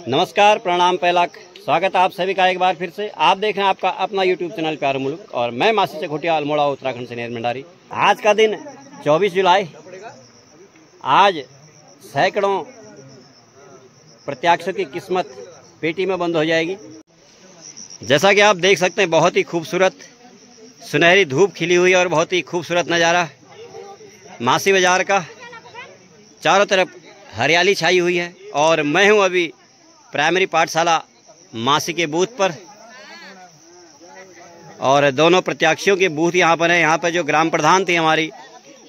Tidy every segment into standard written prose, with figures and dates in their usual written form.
नमस्कार, प्रणाम, पैलाक, स्वागत है आप सभी का एक बार फिर से। आप देख रहे हैं आपका अपना यूट्यूब चैनल प्यारा मुल्क और मैं मासी चकोटिया, अल्मोड़ा, उत्तराखंड से नेर मंडारी। आज का दिन 24 जुलाई। आज सैकड़ों प्रत्याशियों की किस्मत पेटी में बंद हो जाएगी। जैसा कि आप देख सकते हैं, बहुत ही खूबसूरत सुनहरी धूप खिली हुई है और बहुत ही खूबसूरत नज़ारा मासी बाजार का। चारों तरफ हरियाली छाई हुई है और मैं हूं अभी प्राइमरी पाठशाला मासी के बूथ पर और दोनों प्रत्याशियों के बूथ यहां पर हैं। यहां पर जो ग्राम प्रधान थी हमारी,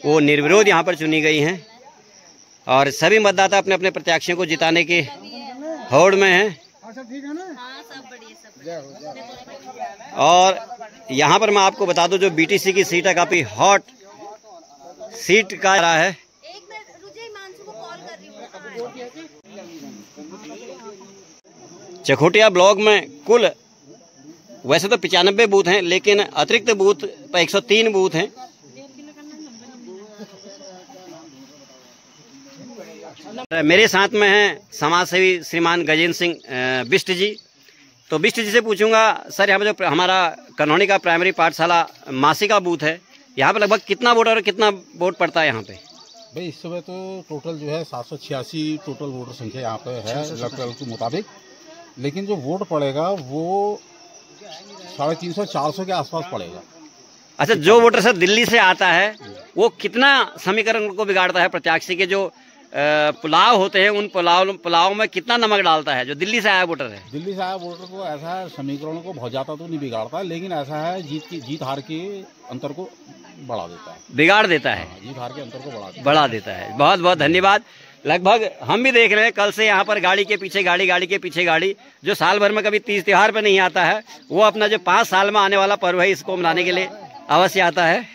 वो निर्विरोध यहां पर चुनी गई हैं और सभी मतदाता अपने अपने प्रत्याशियों को जिताने के होड़ में हैं। और यहां पर मैं आपको बता दूं, जो बीटीसी की सीट है, काफ़ी हॉट सीट का रहा है। चकोटिया ब्लॉक में कुल वैसे तो 95 बूथ हैं, लेकिन अतिरिक्त बूथ 103 बूथ हैं। मेरे साथ में हैं समाजसेवी श्रीमान गजेंद्र सिंह बिष्ट जी। तो बिष्ट जी से पूछूंगा, सर यहाँ पर जो हमारा कनौनी का प्राइमरी पाठशाला मासी का बूथ है, यहाँ पर लगभग कितना वोट और कितना वोट पड़ता है यहाँ पे? भाई इस समय तो टोटल जो है 786 टोटल वोटर संख्या यहाँ पे है इलेक्टोरल के मुताबिक, लेकिन जो वोट पड़ेगा वो 350-400 के आसपास पड़ेगा। अच्छा, जो वोटर सर दिल्ली से आता है वो कितना समीकरण को बिगाड़ता है? प्रत्याशी के जो पुलाव होते हैं, उन पुलाव में कितना नमक डालता है जो दिल्ली से आया वोटर है? दिल्ली से आया वोटर को ऐसा है, समीकरणों को बहुत ज़्यादा तो नहीं बिगाड़ता, लेकिन ऐसा है जीत हार के अंतर को बढ़ा देता है, बिगाड़ देता है। जीत हार के अंतर को बढ़ा देता है। बहुत बहुत धन्यवाद। लगभग हम भी देख रहे हैं, कल से यहाँ पर गाड़ी के पीछे गाड़ी, जो साल भर में कभी तीज त्योहार पर नहीं आता है, वो अपना जो 5 साल में आने वाला पर्व है, इसको मनाने के लिए अवश्य आता है।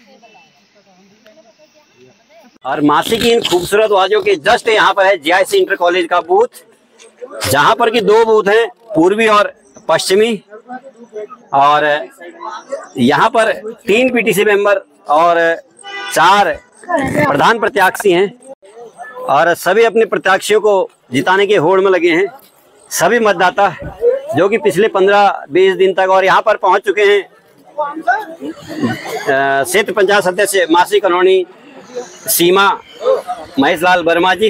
और मासी की इन खूबसूरत आवाजों के जस्ट यहाँ पर है जीआईसी इंटर कॉलेज का बूथ, जहाँ पर की 2 बूथ हैं, पूर्वी और पश्चिमी। और यहाँ पर 3 पीटीसी मेंबर और 4 प्रधान प्रत्याशी हैं और सभी अपने प्रत्याशियों को जिताने के होड़ में लगे हैं। सभी मतदाता जो कि पिछले 15-20 दिन तक और यहाँ पर पहुँच चुके हैं। क्षेत्र पंचायत सदस्य मासी कनौनी सीमा महेश लाल वर्मा जी,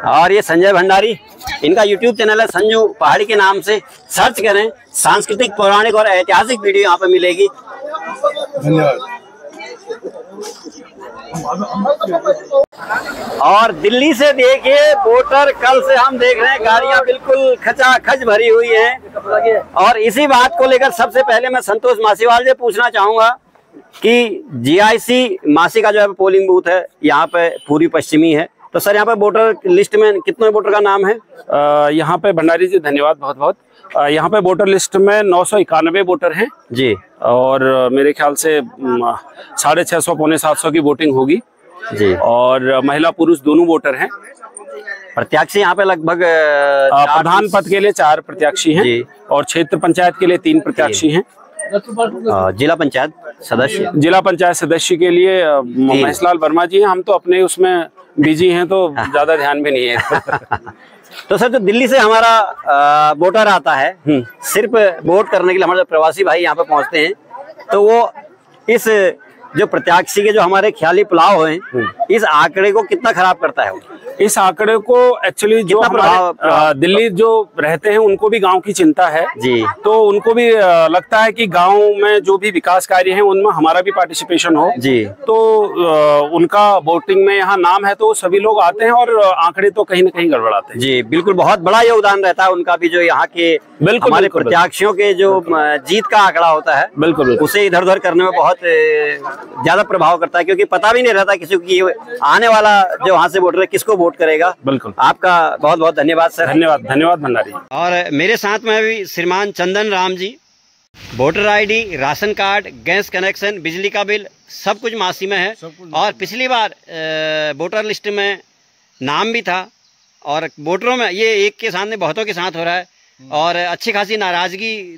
और ये संजय भंडारी। इनका यूट्यूब चैनल है संजू पहाड़ी के नाम से, सर्च करें। सांस्कृतिक, पौराणिक और ऐतिहासिक वीडियो यहाँ पर मिलेगी। धन्यवाद। और दिल्ली से देखिए वोटर, कल से हम देख रहे हैं गाड़ियां बिल्कुल खचाखच भरी हुई हैं। और इसी बात को लेकर सबसे पहले मैं संतोष मासीवाल से पूछना चाहूंगा कि जीआईसी मासी का जो है पोलिंग बूथ है, यहाँ पे पूरी पश्चिमी है, तो सर यहाँ पे वोटर लिस्ट में कितने वोटर का नाम है? यहाँ पे भंडारी जी धन्यवाद बहुत बहुत। यहाँ पे वोटर लिस्ट में 991 वोटर हैं जी, और मेरे ख्याल से 650 पौने 700 की वोटिंग होगी जी। और महिला पुरुष दोनों वोटर हैं। प्रत्याशी यहाँ पे लगभग प्रधान पद के लिए 4 प्रत्याशी हैं और क्षेत्र पंचायत के लिए 3 प्रत्याशी हैं। जिला पंचायत सदस्य के लिए महेश लाल वर्मा जी हैं। हम तो अपने उसमें बिजी हैं तो ज्यादा ध्यान भी नहीं है। तो सर, जो दिल्ली से हमारा वोटर आता है सिर्फ वोट करने के लिए, हमारे प्रवासी भाई यहाँ पे पहुँचते हैं, तो वो इस जो प्रत्याशी के जो हमारे ख्याली पुलाव हैं, इस आंकड़े को कितना खराब करता है? इस आंकड़े को एक्चुअली जो दिल्ली जो रहते हैं उनको भी गांव की चिंता है जी, तो उनको भी लगता है कि गांव में जो भी विकास कार्य हैं उनमें हमारा भी पार्टिसिपेशन हो जी। तो उनका वोटिंग में यहाँ नाम है तो सभी लोग आते हैं और आंकड़े तो कहीं ना कहीं गड़बड़ाते हैं जी। बिल्कुल, बहुत बड़ा योगदान रहता है उनका भी, जो यहाँ के हमारे प्रत्याशियों के जो जीत का आंकड़ा होता है, बिल्कुल उसे इधर उधर करने में बहुत ज्यादा प्रभाव करता है, क्योंकि पता भी नहीं रहता किसी को कि आने वाला जो वहाँ से वोटर है किसको वोट करेगा। बिल्कुल। आपका बहुत बहुत धन्यवाद सर। धन्यवाद, धन्यवाद भंडारी। और मेरे साथ में अभी श्रीमान Chandan Ram ji, voter ID, ration card, gas connection, बिजली का बिल सब कुछ मासी में है। और पिछली बार वोटर लिस्ट में नाम भी था, और वोटरों में ये एक के सामने बहुतों के साथ हो रहा है, और अच्छी खासी नाराजगी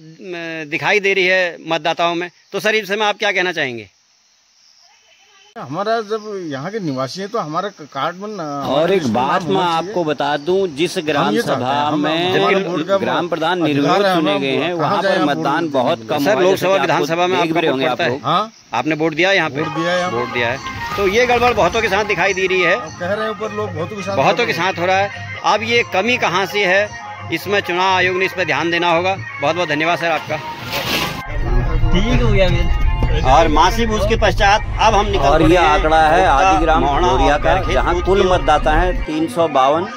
दिखाई दे रही है मतदाताओं में। तो सर इस समय आप क्या कहना चाहेंगे? हमारा जब यहाँ के निवासी है तो हमारा कार्ड बनना। और एक बात मैं आपको बता दूं, जिस ग्राम सभा में ग्राम प्रधान निर्विरोध चुने गए हैं वहाँ पर मतदान बहुत कम। सर लोकसभा विधानसभा में आप होता है, आपने वोट दिया यहाँ पे? वोट दिया है। तो ये गड़बड़ बहुतों के साथ दिखाई दे रही है, कह रहे हैं ऊपर लोग बहुतों के साथ हो रहा है। अब ये कमी कहाँ से है, इसमें चुनाव आयोग ने इस पर ध्यान देना होगा। बहुत बहुत धन्यवाद सर आपका। ठीक हो गया। और मासी बूथ के पश्चात अब हम निकल, और ये आंकड़ा है आदिग्राम मोरिया का, जहाँ कुल मतदाता है 352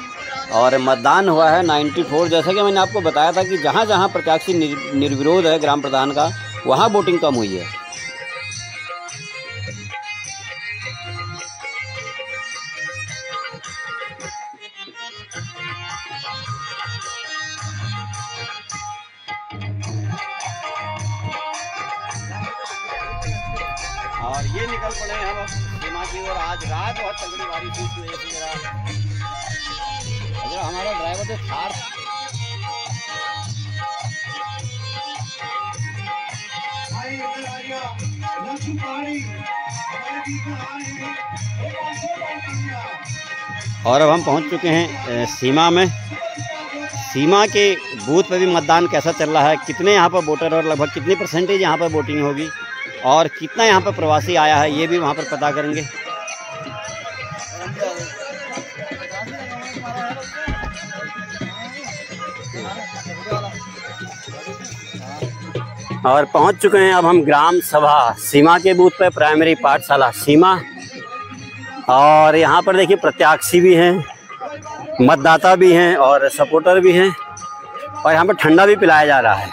और मतदान हुआ है 94। जैसा कि मैंने आपको बताया था कि जहाँ जहाँ प्रत्याशी निर्विरोध है ग्राम प्रधान का, वहाँ वोटिंग कम हुई है। और ये निकल पड़े हैं हम सीमा की ओर। आज रात बहुत तगड़ी बारिश हुई थी, जरा हमारा ड्राइवर तो थार और अब हम पहुंच चुके हैं सीमा में। सीमा के बूथ पे भी मतदान कैसा चल रहा है, कितने यहाँ पर वोटर और लगभग कितनी परसेंटेज यहाँ पर वोटिंग होगी, और कितना यहाँ पर प्रवासी आया है ये भी वहाँ पर पता करेंगे। और पहुँच चुके हैं अब हम ग्राम सभा सीमा के बूथ पे, प्राइमरी पाठशाला सीमा। और यहाँ पर देखिए प्रत्याशी भी हैं, मतदाता भी हैं और सपोर्टर भी हैं, और यहाँ पर ठंडा भी पिलाया जा रहा है।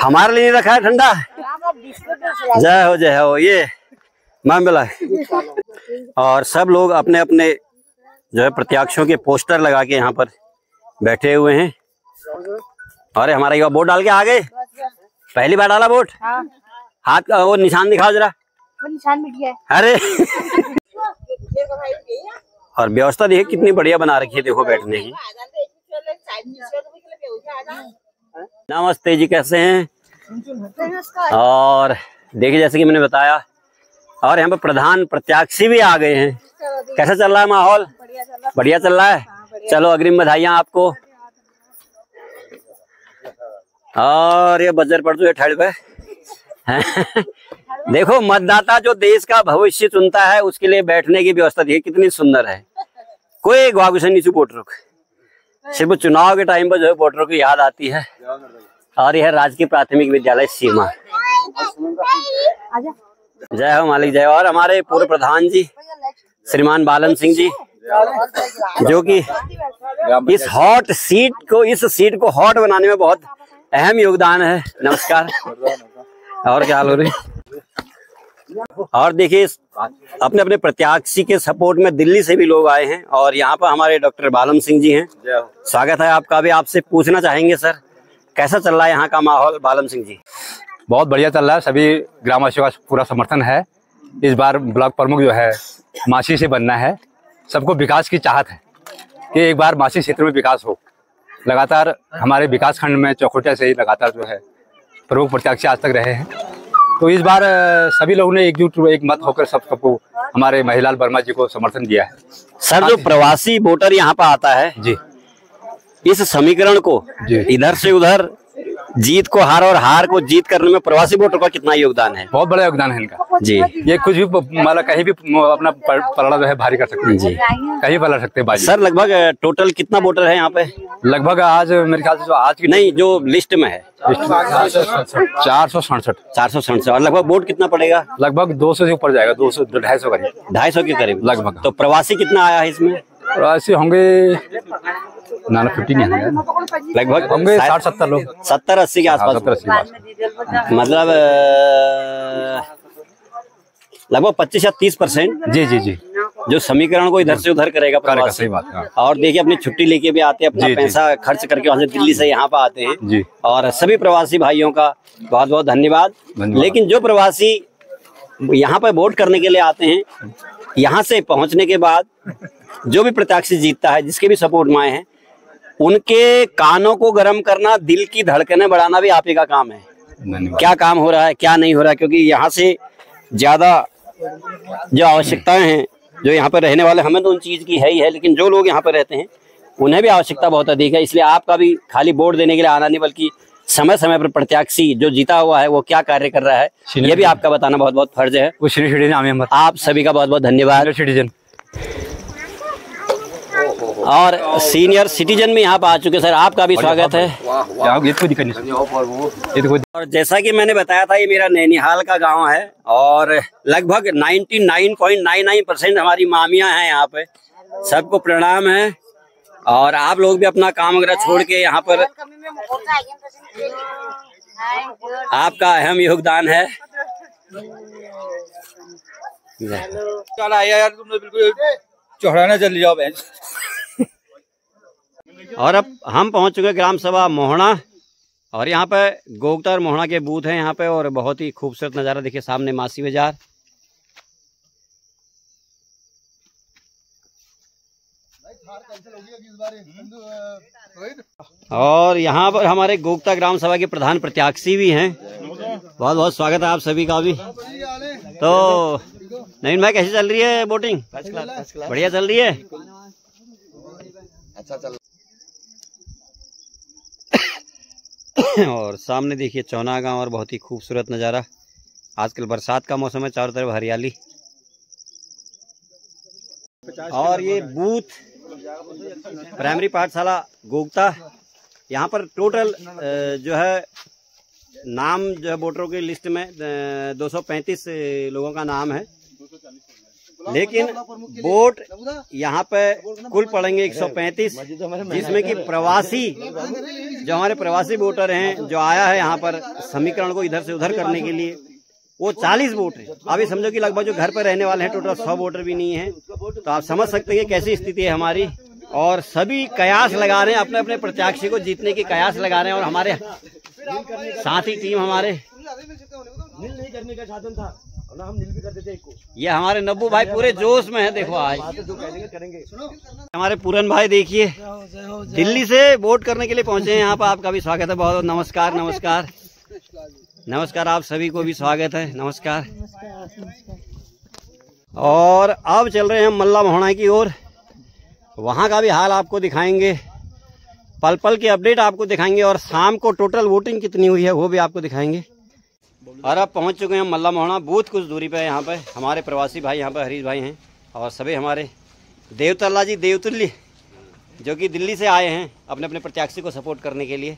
हमारे लिए रखा है ठंडा। जय हो ये मैम बिला। और सब लोग अपने अपने जो है प्रत्याशियों के पोस्टर लगा के यहाँ पर बैठे हुए हैं। अरे हमारा युवा वोट डाल के आ गए, पहली बार डाला वोट। हाथ का वो निशान दिखाओ जरा। वो निशान मिट गया। अरे और व्यवस्था देखिए कितनी बढ़िया बना रखी है, देखो बैठने की। नमस्ते जी, कैसे हैं? और देखिए जैसे कि मैंने बताया, और यहाँ पर प्रधान प्रत्याशी भी आ गए हैं। कैसा चल रहा है माहौल? बढ़िया चल रहा है। चलो अग्रिम बधाइयाँ आपको। और ये बजर पड़ तो ठड़ पे देखो मतदाता जो देश का भविष्य चुनता है उसके लिए बैठने की व्यवस्था देखिए कितनी सुंदर है। कोई ग्वागुशन नहीं वोटरों को, सिर्फ चुनाव के टाइम पर जो है वोटरों की याद आती है। और यह राजकीय प्राथमिक विद्यालय सीमा। जय हो मालिक जय। और हमारे पूर्व प्रधान जी श्रीमान बालन सिंह जी, जो कि इस हॉट सीट को, इस सीट को हॉट बनाने में बहुत अहम योगदान है। नमस्कार। और क्या हाल हो रही? और देखिए अपने अपने प्रत्याशी के सपोर्ट में दिल्ली से भी लोग आए हैं, और यहाँ पर हमारे डॉक्टर बालन सिंह जी हैं। स्वागत है आपका भी। आपसे पूछना चाहेंगे सर, कैसा चल रहा है यहाँ का माहौल? बालन सिंह जी। बहुत बढ़िया चल रहा है, सभी ग्रामवासियों का पूरा समर्थन है। इस बार ब्लॉक प्रमुख जो है मासी से बनना है। सबको विकास की चाहत है कि एक बार मासी क्षेत्र में विकास हो। लगातार हमारे विकास खंड में चौखुटिया से ही लगातार जो है प्रमुख प्रत्याशी आज तक रहे हैं। तो इस बार सभी लोगों ने एकजुट एक मत होकर सबको हमारे महिलाल वर्मा जी को समर्थन दिया है। सर जो प्रवासी वोटर यहाँ पर आता है जी, इस समीकरण को इधर से उधर, जीत को हार और हार को जीत करने में प्रवासी वोटर का कितना योगदान है? बहुत बड़ा योगदान है इनका जी। ये कुछ भी मतलब कहीं भी अपना पलड़ा जो है भारी कर सकते हैं जी, कहीं पलट सकते हैं बाजी। सर लगभग टोटल कितना वोटर है यहाँ पे? लगभग आज मेरे ख्याल से आज की नहीं जो लिस्ट में है 467। और लगभग वोट कितना पड़ेगा? लगभग 200 से ऊपर जाएगा, 200-250 करीब, 250 के करीब लगभग। तो प्रवासी कितना आया है इसमें? प्रवासी होंगे 50 लगभग होंगे 60-70 लोग, 70-80 के आसपास। मतलब लगभग 25 या 30%। जी जी जी, जो समीकरण को इधर से उधर करेगा प्रवासी। सही बात है। और देखिए अपनी छुट्टी लेके भी आते हैं, अपना पैसा खर्च करके वहाँ से दिल्ली से यहाँ पे आते हैं जी। और सभी प्रवासी भाइयों का बहुत बहुत धन्यवाद। लेकिन जो प्रवासी यहाँ पर वोट करने के लिए आते हैं, यहाँ से पहुँचने के बाद जो भी प्रत्याशी जीतता है, जिसके भी सपोर्ट में आए हैं, उनके कानों को गर्म करना, दिल की धड़कनें बढ़ाना भी आप ही का काम है। क्या काम हो रहा है, क्या नहीं हो रहा है, क्योंकि यहाँ से ज्यादा जो आवश्यकताएं हैं, जो यहाँ पर रहने वाले, हमें तो उन चीज की है ही है, लेकिन जो लोग यहाँ पर रहते हैं उन्हें भी आवश्यकता बहुत अधिक है। इसलिए आपका भी खाली वोट देने के लिए आना नहीं, बल्कि समय समय पर प्रत्याशी जो जीता हुआ है वो क्या कार्य कर रहा है, ये भी आपका बताना बहुत बहुत फर्ज है। आप सभी का बहुत बहुत धन्यवाद। और सीनियर सिटीजन में यहाँ पर आ चुके सर, आपका भी स्वागत है। और जैसा कि मैंने बताया था, ये मेरा नैनीहाल का गांव है और लगभग 99.99% हमारी मामियां हैं यहाँ पे। सबको प्रणाम है और आप लोग भी अपना काम वगैरह छोड़ के यहाँ पर, आपका अहम योगदान है। यार तुमने बिल्कुल चौड़ाना चल जाओ। और अब हम पहुंच चुके ग्राम सभा मोहना और यहाँ पे गोगता और मोहना के बूथ हैं यहाँ पे, और बहुत ही खूबसूरत नज़ारा देखिए, सामने मासी बाजार। और यहाँ पर हमारे गोगता ग्राम सभा के प्रधान प्रत्याशी भी हैं। बहुत बहुत स्वागत है आप सभी का भी। तो नवीन भाई, कैसी चल रही है वोटिंग? बढ़िया चल रही है। अच्छा चल। और सामने देखिए चौना गांव और बहुत ही खूबसूरत नज़ारा। आजकल बरसात का मौसम है, चारों तरफ हरियाली। और ये बूथ प्राइमरी पाठशाला गोगता, यहाँ पर टोटल जो है नाम जो है वोटरों की लिस्ट में 235 लोगों का नाम है, लेकिन वोट यहाँ पे कुल पड़ेंगे 135, जिसमें कि प्रवासी जो हमारे प्रवासी वोटर हैं, जो आया है यहाँ पर समीकरण को इधर से उधर करने के लिए, वो 40 वोट है। अभी समझो कि लगभग जो घर पर रहने वाले हैं टोटल 100 वोटर भी नहीं है। तो आप समझ सकते हैं कैसी स्थिति है हमारी। और सभी कयास लगा रहे हैं, अपने अपने प्रत्याशी को जीतने की कयास लगा रहे हैं। और हमारे साथी टीम हमारे ये हमारे नब्बू भाई पूरे जोश में है। देखो आज हमारे पूरन भाई देखिए दिल्ली से वोट करने के लिए पहुंचे हैं यहाँ पर। आपका भी स्वागत है, बहुत बहुत नमस्कार। नमस्कार नमस्कार, आप सभी को भी स्वागत है, नमस्कार। और अब चल रहे हैं मल्ला मोहना की ओर, वहाँ का भी हाल आपको दिखाएंगे, पल पल की अपडेट आपको दिखाएंगे, और शाम को टोटल वोटिंग कितनी हुई है वो भी आपको दिखाएंगे। और अब पहुँच चुके हैं मल्ला मोहना, बूथ कुछ दूरी पे है। यहाँ पे हमारे प्रवासी भाई, यहाँ पे हरीश भाई हैं, और सभी हमारे देवतल्ला जी देवतुल्य जो कि दिल्ली से आए हैं अपने अपने प्रत्याशी को सपोर्ट करने के लिए।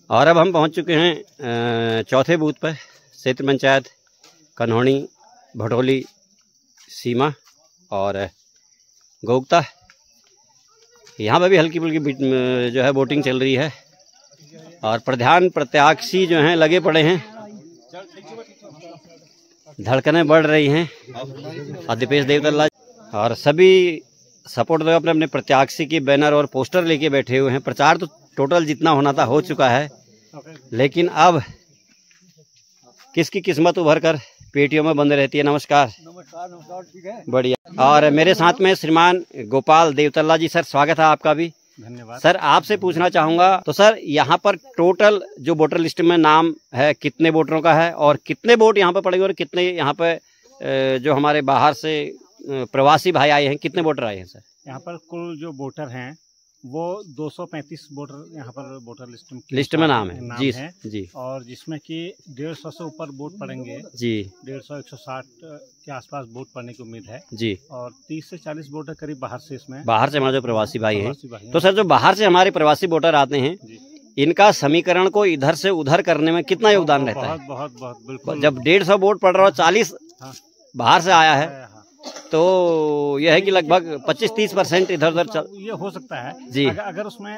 और अब हम पहुंच चुके हैं चौथे बूथ पर, क्षेत्र पंचायत कन्होनी भटोली सीमा और गोगता। यहाँ पर भी हल्की फुल्की जो है वोटिंग चल रही है, और प्रधान प्रत्याशी जो हैं लगे पड़े हैं, धड़कनें बढ़ रही हैं। और दीपेश देवतल्ला और सभी सपोर्ट दो अपने अपने प्रत्याशी की बैनर और पोस्टर लेके बैठे हुए हैं। प्रचार तो टोटल जितना होना था हो चुका है, लेकिन अब किसकी किस्मत उभर कर पेटियों में बंद रहती है। नमस्कार। नमस्कार, ठीक है, बढ़िया। और मेरे साथ में श्रीमान गोपाल देवतल्ला जी, सर स्वागत है आपका भी। धन्यवाद। सर आपसे पूछना चाहूँगा, तो सर यहाँ पर टोटल जो वोटर लिस्ट में नाम है कितने वोटरों का है, और कितने वोट यहाँ पर पड़ेंगे, और कितने यहाँ पे जो हमारे बाहर से प्रवासी भाई आए हैं, कितने वोटर आए हैं सर? यहाँ पर कुल जो वोटर हैं वो 235 वोटर यहाँ पर वोटर लिस्ट में नाम है। जी है जी। और जिसमें कि 150 से ऊपर वोट पड़ेंगे जी, 150-160 के आसपास वोट पड़ने की उम्मीद है जी। और 30 से 40 वोटर करीब बाहर से, इसमें बाहर से हमारे जो प्रवासी भाई हैं। तो सर जो बाहर से हमारे प्रवासी वोटर आते हैं, इनका समीकरण को इधर से उधर करने में कितना योगदान रहता है? बहुत बहुत बहुत बिल्कुल। जब 150 वोट पड़ रहा हो, 40 बाहर से आया है, तो यह है कि लगभग 25-30% इधर उधर चल ये हो सकता है जी। अगर उसमें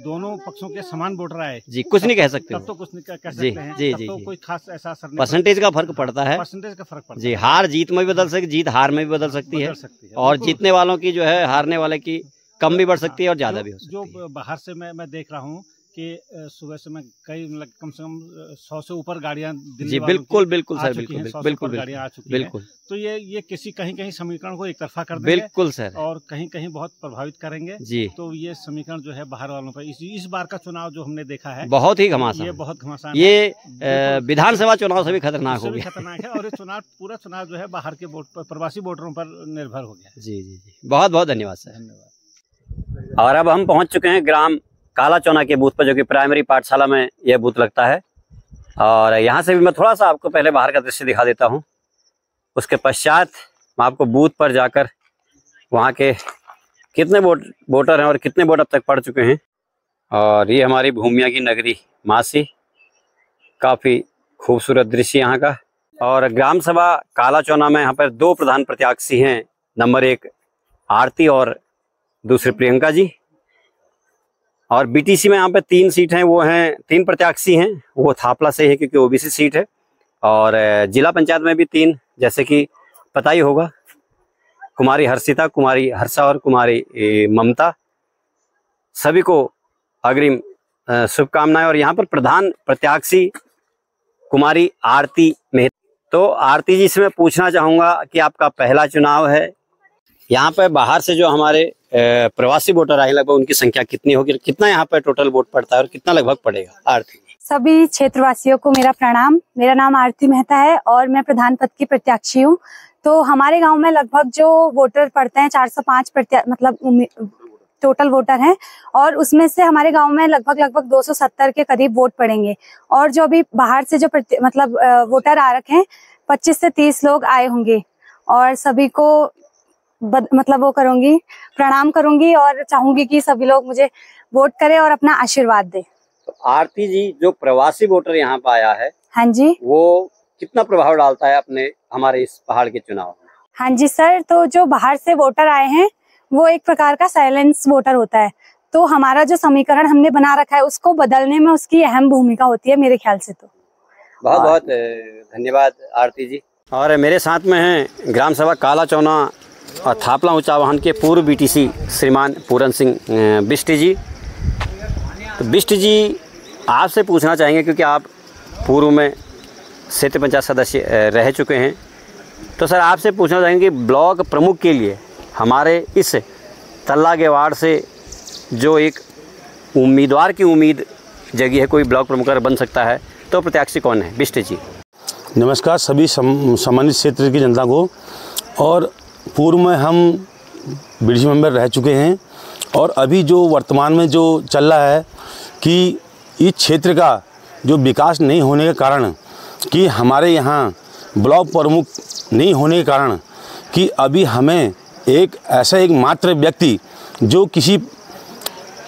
दोनों पक्षों के समान वोटर आए जी, कुछ नहीं कह सकते तब तो कुछ नहीं कह सकते जी, हैं। जी, तब जी, तो जी। कोई खास ऐसा असर नहीं परसेंटेज का फर्क पड़ता है, परसेंटेज का फर्क पड़ता जी। हार जीत में भी बदल सकती, जीत हार में भी बदल सकती है, और जीतने वालों की जो है हारने वाले की कम भी बढ़ सकती है और ज्यादा भी हो सकती है। जो बाहर से मैं देख रहा हूँ कि सुबह से मैं कई कम से कम 100 से ऊपर गाड़ियां जी, बिल्कुल बिल्कुल सर, बिल्कुल बिल्कुल गाड़ियां आ चुकी बिल्कुल। हैं। तो ये किसी कहीं समीकरण को एक तरफा कर देंगे बिल्कुल सर, और कहीं बहुत प्रभावित करेंगे जी। तो ये समीकरण जो है बाहर वालों पर इस बार का चुनाव जो हमने देखा है बहुत ही घमासान, ये बहुत घमासान, ये विधानसभा चुनाव से भी खतरनाक हो गया, खतरनाक है। और ये पूरा चुनाव जो है बाहर के प्रवासी वोटरों पर निर्भर हो गया। जी जी जी, बहुत बहुत धन्यवाद सर। धन्यवाद। और अब हम पहुंच चुके हैं ग्राम कालाचौना के बूथ पर, जो कि प्राइमरी पाठशाला में यह बूथ लगता है। और यहाँ से भी मैं थोड़ा सा आपको पहले बाहर का दृश्य दिखा देता हूँ, उसके पश्चात मैं आपको बूथ पर जाकर वहाँ के कितने वोटर हैं और कितने वोट अब तक पड़ चुके हैं। और ये हमारी भूमिया की नगरी मासी, काफ़ी खूबसूरत दृश्य यहाँ का। और ग्राम सभा कालाचौना में यहाँ पर 2 प्रधान प्रत्याशी हैं, नंबर 1 आरती और दूसरे प्रियंका जी। और बीटीसी में यहाँ पे 3 सीट हैं, वो हैं 3 प्रत्याशी हैं, वो थापला से है क्योंकि ओबीसी सीट है। और जिला पंचायत में भी 3, जैसे कि पता ही होगा, कुमारी हर्षिता, कुमारी हर्षा और कुमारी ममता। सभी को अग्रिम शुभकामनाएं। और यहाँ पर प्रधान प्रत्याशी कुमारी आरती मेहता। तो आरती जी से मैं पूछना चाहूँगा कि आपका पहला चुनाव है, यहाँ पर बाहर से जो हमारे प्रवासी वोटर आए लगभग उनकी संख्या कितनी होगी, कितना यहाँ पर टोटल वोट पड़ता है और कितना लगभग पड़ेगा? आरती। सभी क्षेत्रवासियों को मेरा प्रणाम। मेरा नाम आरती मेहता है और मैं प्रधान पद की प्रत्याशी हूँ। तो हमारे गांव में लगभग जो वोटर पड़ते हैं 405 मतलब टोटल वोटर हैं, और उसमें से हमारे गांव में लगभग 270 के करीब वोट पड़ेंगे। और जो अभी बाहर से जो मतलब वोटर आ रखे हैं 25 से 30 लोग आए होंगे, और सभी को मतलब वो करूंगी, प्रणाम करूंगी और चाहूंगी कि सभी लोग मुझे वोट करें और अपना आशीर्वाद दें। तो आरती जी, जो प्रवासी वोटर यहाँ पे आया है, हाँ जी, वो कितना प्रभाव डालता है अपने हमारे इस पहाड़ के चुनाव में? हाँ जी सर, तो जो बाहर से वोटर आए हैं वो एक प्रकार का साइलेंस वोटर होता है। तो हमारा जो समीकरण हमने बना रखा है उसको बदलने में उसकी अहम भूमिका होती है मेरे ख्याल से। तो बहुत बहुत धन्यवाद आरती जी। और मेरे साथ में हैं ग्राम सभा कालाचौना और थापला ऊंचा वाहन के पूर्व बीटीसी श्रीमान पूरन सिंह बिष्ट जी। तो बिष्ट जी, आपसे पूछना चाहेंगे क्योंकि आप पूर्व में क्षेत्र पंचायत सदस्य रह चुके हैं, तो सर आपसे पूछना चाहेंगे कि ब्लॉक प्रमुख के लिए हमारे इस तल्ला के वार्ड से जो एक उम्मीदवार की उम्मीद जगी है, कोई ब्लॉक प्रमुख बन सकता है, तो प्रत्याशी कौन है? बिष्ट जी। नमस्कार सभी सम्मानित क्षेत्र की जनता को। और पूर्व में हम बीडीसी मेंबर रह चुके हैं, और अभी जो वर्तमान में जो चल रहा है कि इस क्षेत्र का जो विकास नहीं होने के कारण, कि हमारे यहाँ ब्लॉक प्रमुख नहीं होने के कारण, कि अभी हमें एक ऐसा एक मात्र व्यक्ति जो किसी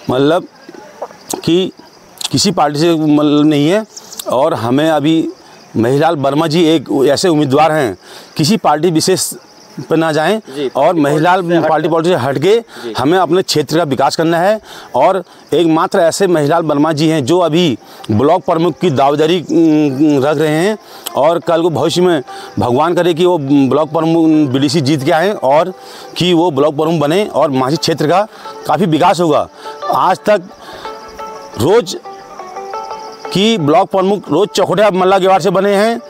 मतलब कि किसी पार्टी से मतलब नहीं है, और हमें अभी महिलाल वर्मा जी एक ऐसे उम्मीदवार हैं, किसी पार्टी विशेष पर ना जाएं और महिलाल पार्टी से हट के हमें अपने क्षेत्र का विकास करना है। और एकमात्र ऐसे महिलाल वर्मा जी हैं जो अभी ब्लॉक प्रमुख की दावेदारी रख रहे हैं, और कल को भविष्य में भगवान करे कि वो ब्लॉक प्रमुख बीडीसी जीत के आएँ और कि वो ब्लॉक प्रमुख बने और मासी क्षेत्र का काफ़ी विकास होगा। आज तक रोज़ कि ब्लॉक प्रमुख रोज़ चौखुटिया मल्ला गेवार से बने हैं,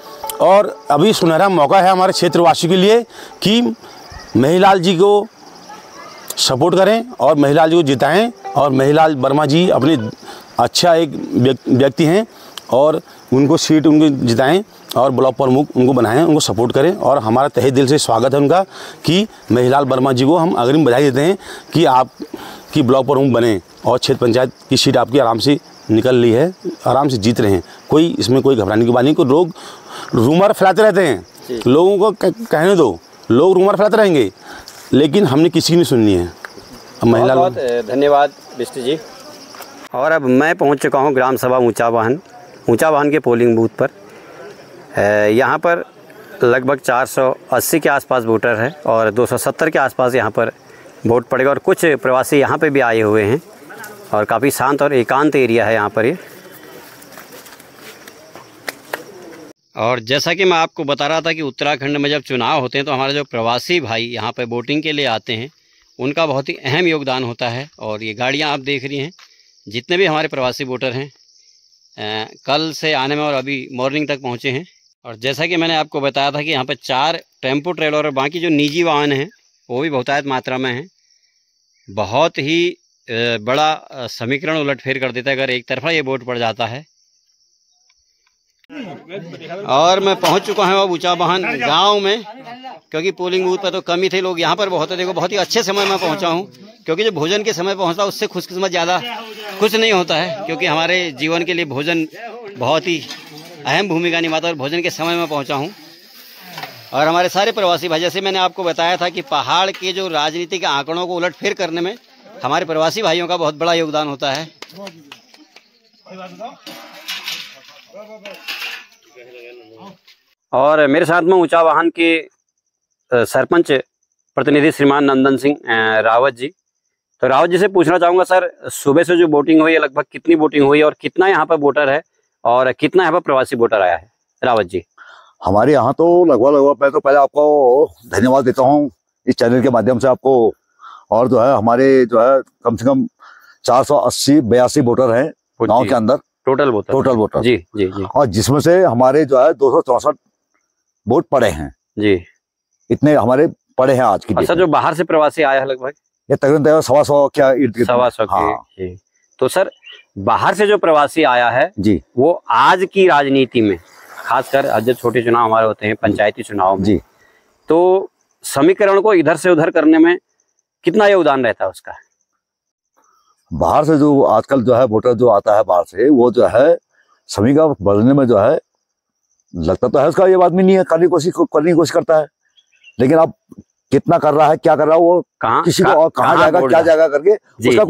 और अभी सुनहरा मौका है हमारे क्षेत्रवासी के लिए कि महिलाल जी को सपोर्ट करें और महिलाल जी को जिताएं। और महिलाल वर्मा जी अपने अच्छा एक व्यक्ति हैं, और उनको सीट उनको जिताएं और ब्लॉक प्रमुख उनको बनाएं, उनको सपोर्ट करें। और हमारा तहे दिल से स्वागत है उनका कि महिलाल वर्मा जी को हम अग्रिम बधाई देते हैं कि आप की ब्लॉक प्रमुख बने, और क्षेत्र पंचायत की सीट आपकी आराम से निकल ली है, आराम से जीत रहे हैं। कोई इसमें कोई घबराने की बात नहीं। कोई लोग रूमर फैलाते रहते हैं, लोगों को कहने दो, लोग रूमर फैलाते रहेंगे, लेकिन हमने किसी की नहीं सुननी है। महिला बहुत धन्यवाद बिष्ट जी। और अब मैं पहुंच चुका हूं ग्राम सभा ऊंचा वाहन के पोलिंग बूथ पर। यहाँ पर लगभग 480 के आसपास वोटर है और 270 के आसपास यहाँ पर वोट पड़ेगा और कुछ प्रवासी यहाँ पे भी आए हुए हैं और काफ़ी शांत और एकांत एरिया है यहाँ पर ये। और जैसा कि मैं आपको बता रहा था कि उत्तराखंड में जब चुनाव होते हैं तो हमारे जो प्रवासी भाई यहाँ पे वोटिंग के लिए आते हैं उनका बहुत ही अहम योगदान होता है। और ये गाड़ियाँ आप देख रही हैं, जितने भी हमारे प्रवासी वोटर हैं कल से आने में और अभी मॉर्निंग तक पहुँचे हैं। और जैसा कि मैंने आपको बताया था कि यहाँ पर 4 टेम्पो ट्रेलर और बाकी जो निजी वाहन हैं वो भी बहुतायत मात्रा में हैं। बहुत ही बड़ा समीकरण उलटफेर कर देता है अगर एक तरफा ये वोट पड़ जाता है। और मैं पहुंच चुका हूं अब ऊंचा वाहन गांव में, क्योंकि पोलिंग बूथ पर तो कम ही थे लोग, यहाँ पर बहुत है। देखो बहुत ही अच्छे समय में पहुंचा हूं, क्योंकि जो भोजन के समय पहुंचता उससे खुशकिस्मत ज़्यादा कुछ नहीं होता है, क्योंकि हमारे जीवन के लिए भोजन बहुत ही अहम भूमिका निभाता है। और भोजन के समय में पहुंचा हूं और हमारे सारे प्रवासी भाई, जैसे मैंने आपको बताया था कि पहाड़ के जो राजनीतिक आंकड़ों को उलटफेर करने में हमारे प्रवासी भाइयों का बहुत बड़ा योगदान होता है। और मेरे साथ में ऊंचा वाहन के सरपंच प्रतिनिधि श्रीमान नंदन सिंह रावत जी। तो रावत जी से पूछना चाहूँगा सर, सुबह से जो वोटिंग हुई है लगभग कितनी वोटिंग हुई और कितना यहाँ पर वोटर है और कितना यहाँ पर प्रवासी वोटर आया है? रावत जी। हमारे यहाँ तो लगभग मैं तो पहले आपको धन्यवाद देता हूँ इस चैनल के माध्यम से आपको। और जो है हमारे जो है कम से कम 482 वोटर हैं गाँव के अंदर, टोटल वोटर जी जी जी। और जिसमें से हमारे जो है 264 वोट पड़े हैं जी। इतने हमारे पड़े हैं आज की। अच्छा, जो बाहर से प्रवासी आया है लगभग ये तकरीबन 125 क्या इर्द गिर्द 125 हाँ। तो सर बाहर से जो प्रवासी आया है जी, वो आज की राजनीति में खासकर आज जब छोटे चुनाव हमारे होते हैं पंचायती चुनाव में जी, तो समीकरण को इधर से उधर करने में कितना योगदान रहता है उसका? बाहर से जो आजकल जो है वोटर जो आता है बाहर से, वो जो है समीकरण बदलने में जो है लगता तो है उसका ये आदमी नहीं है, करने की कोशिश करता है, लेकिन अब कितना कर रहा है क्या कर रहा है वो किसी को कहाँ जाएगा क्या जाएगा करके उसका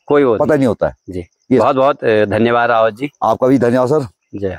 कोई पता नहीं होता है जी। बहुत बहुत धन्यवाद रावत जी। आपका भी धन्यवाद सर। जय।